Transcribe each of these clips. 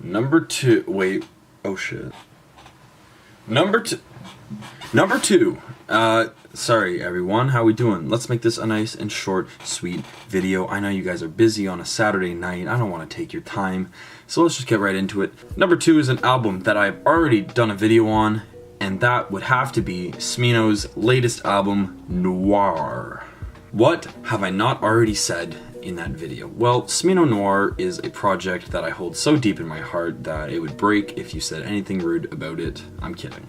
Number two, wait, oh shit. Number two, sorry everyone, how we doing? Let's make this a nice and short, sweet video. I know you guys are busy on a Saturday night, I don't want to take your time, so let's just get right into it. Number two is an album that I've already done a video on, and that would have to be Smino's latest album, Noir. What have I not already said in that video? Well, Smino Noir is a project that I hold so deep in my heart that it would break if you said anything rude about it. I'm kidding.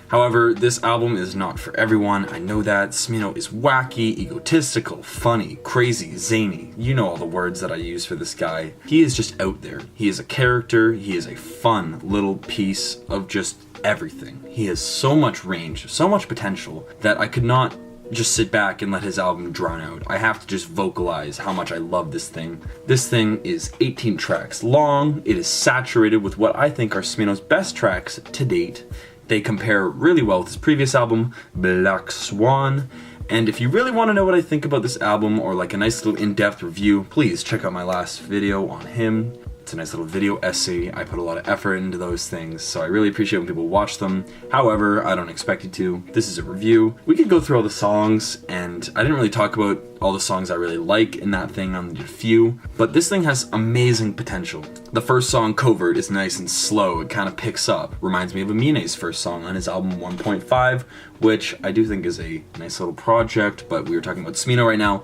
However, this album is not for everyone. I know that. Smino is wacky, egotistical, funny, crazy, zany. You know all the words that I use for this guy. He is just out there. He is a character. He is a fun little piece of just everything. He has so much range, so much potential that I could not just sit back and let his album drown out. I have to just vocalize how much I love this thing. This thing is 18 tracks long. It is saturated with what I think are Smino's best tracks to date. They compare really well with his previous album, Black Swan. And if you really want to know what I think about this album or like a nice little in-depth review, please check out my last video on him. It's a nice little video essay. I put a lot of effort into those things, so I really appreciate when people watch them. However, I don't expect you to. This is a review. We could go through all the songs, and I didn't really talk about all the songs I really like in that thing. I only did a few, but this thing has amazing potential. The first song, Covert, is nice and slow. It kind of picks up. Reminds me of Amine's first song on his album 1.5, which I do think is a nice little project, but we were talking about Smino right now.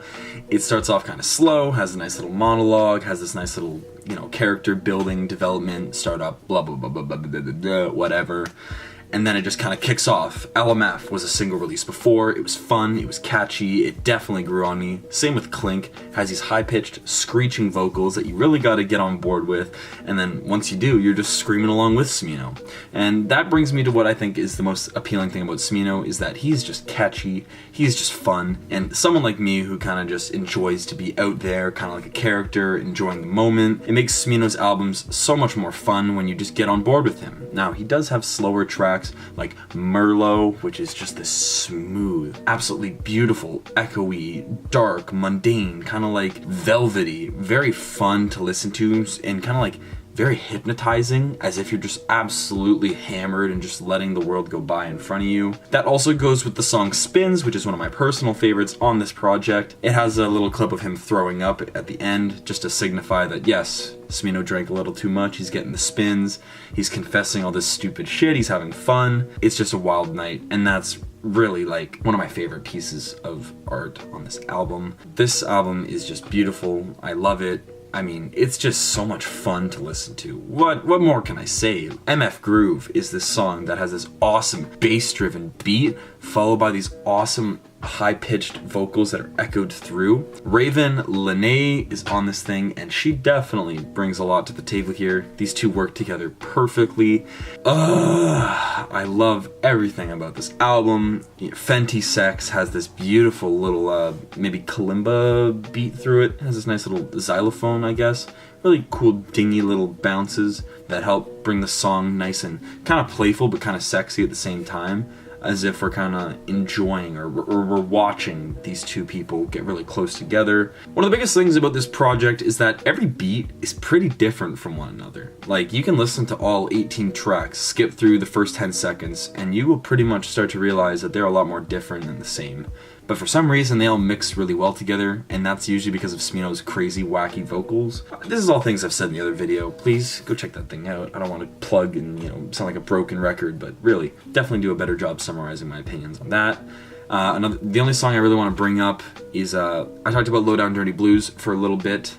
It starts off kind of slow, has a nice little monologue, has this nice little, you know, character building, development, startup, blah, blah, blah, blah, blah, blah, blah, blah, whatever. And then it just kind of kicks off. LMF was a single release before. It was fun, it was catchy, it definitely grew on me. Same with Clink, has these high-pitched, screeching vocals that you really gotta get on board with, and then once you do, you're just screaming along with Smino. And that brings me to what I think is the most appealing thing about Smino, is that he's just catchy, he's just fun, and someone like me who kind of just enjoys to be out there, kind of like a character, enjoying the moment, it makes Smino's albums so much more fun when you just get on board with him. Now, he does have slower tracks, like Merlot, which is just this smooth, absolutely beautiful, echoey, dark, mundane, kind of like velvety, very fun to listen to, and kind of like very hypnotizing, as if you're just absolutely hammered and just letting the world go by in front of you. That also goes with the song Spins, which is one of my personal favorites on this project. It has a little clip of him throwing up at the end, just to signify that yes, Smino drank a little too much, he's getting the spins, he's confessing all this stupid shit, he's having fun. It's just a wild night, and that's really like one of my favorite pieces of art on this album. This album is just beautiful, I love it. I mean, it's just so much fun to listen to. What more can I say? MF Groove is this song that has this awesome bass-driven beat, followed by these awesome high-pitched vocals that are echoed through. Raven Lene is on this thing, and she definitely brings a lot to the table here. These two work together perfectly. I love everything about this album. You know, Fenty Sex has this beautiful little, maybe kalimba beat through it. It has this nice little xylophone, I guess. Really cool dingy little bounces that help bring the song nice and kind of playful but kind of sexy at the same time, as if we're kind of enjoying or we're watching these two people get really close together. One of the biggest things about this project is that every beat is pretty different from one another. Like, you can listen to all 18 tracks, skip through the first 10 seconds, and you will pretty much start to realize that they're a lot more different than the same. But for some reason, they all mix really well together, and that's usually because of Smino's crazy, wacky vocals. This is all things I've said in the other video. Please go check that thing out. I don't want to plug and, you know, sound like a broken record, but really, definitely do a better job summarizing my opinions on that. The only song I really want to bring up is, I talked about Low Down Dirty Blues for a little bit.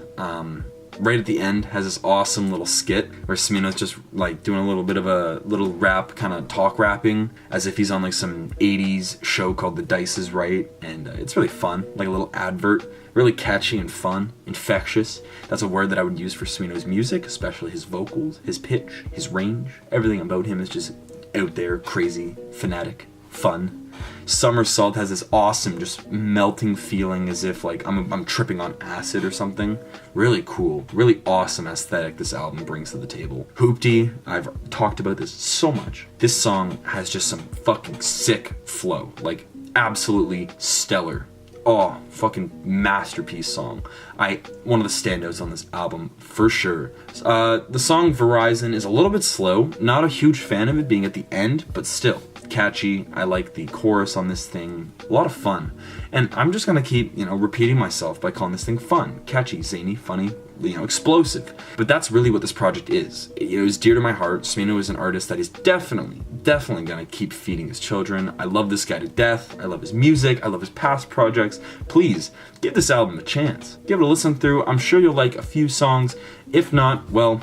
Right at the end has this awesome little skit where Smino's just like doing a little bit of a little rap, kind of talk rapping, as if he's on like some 80s show called The Dice Is Right, and it's really fun, like a little advert, really catchy and fun, infectious. That's a word that I would use for Smino's music, especially his vocals, his pitch, his range. Everything about him is just out there, crazy, fanatic, fun. Somersault has this awesome, just melting feeling, as if like I'm tripping on acid or something. Really cool, really awesome aesthetic this album brings to the table. Hoopty, I've talked about this so much. This song has just some fucking sick flow, like absolutely stellar. Oh, fucking masterpiece song. One of the standouts on this album, for sure. The song Verizon is a little bit slow. Not a huge fan of it being at the end, but still catchy. I like the chorus on this thing. A lot of fun. And I'm just gonna keep, repeating myself by calling this thing fun, catchy, zany, funny, explosive. But that's really what this project is. It was dear to my heart. Smino is an artist that is definitely gonna keep feeding his children. I love this guy to death. I love his music. I love his past projects. Please, give this album a chance. Give it a listen through. I'm sure you'll like a few songs. If not, well,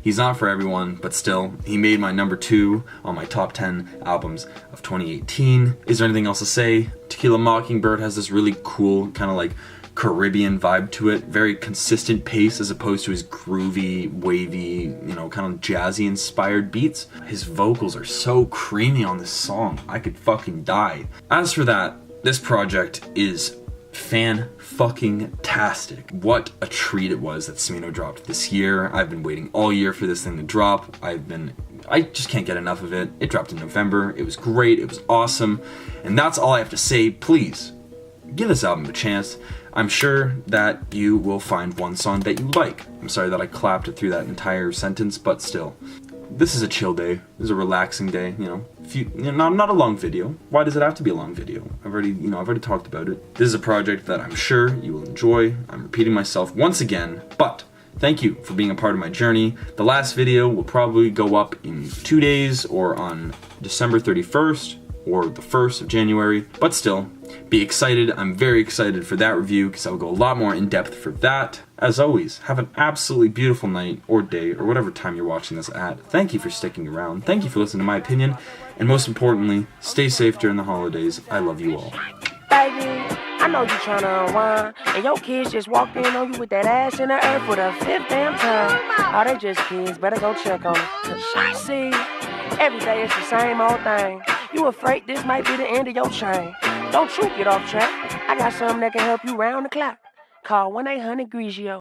he's not for everyone, but still, he made my number 2 on my top 10 albums of 2018. Is there anything else to say? Tequila Mockingbird has this really cool kind of like Caribbean vibe to it, very consistent pace as opposed to his groovy, wavy, kind of jazzy inspired beats. His vocals are so creamy on this song, I could fucking die. As for that, this project is fan-fucking-tastic. What a treat it was that Smino dropped this year. I've been waiting all year for this thing to drop. I just can't get enough of it. It dropped in November. It was great. It was awesome. And that's all I have to say. Please, give this album a chance. I'm sure that you will find one song that you like. I'm sorry that I clapped it through that entire sentence, but still. This is a chill day. This is a relaxing day, not a long video. Why does it have to be a long video? I've already talked about it. This is a project that I'm sure you will enjoy. I'm repeating myself once again, but thank you for being a part of my journey. The last video will probably go up in 2 days or on December 31st or the 1st of January, but still, be excited. I'm very excited for that review because I will go a lot more in depth for that. As always, have an absolutely beautiful night or day or whatever time you're watching this at. Thank you for sticking around. Thank you for listening to my opinion. And most importantly, stay safe during the holidays. I love you all. Baby, I know you tryna unwind, and your kids just walked in on you with that ass in the earth for the 5th damn time. Oh, they just kids, better go check on them. See, every day it's the same old thing. You afraid this might be the end of your chain. Don't you get off track. I got something that can help you round the clock. Call 1-800-GRIGIO.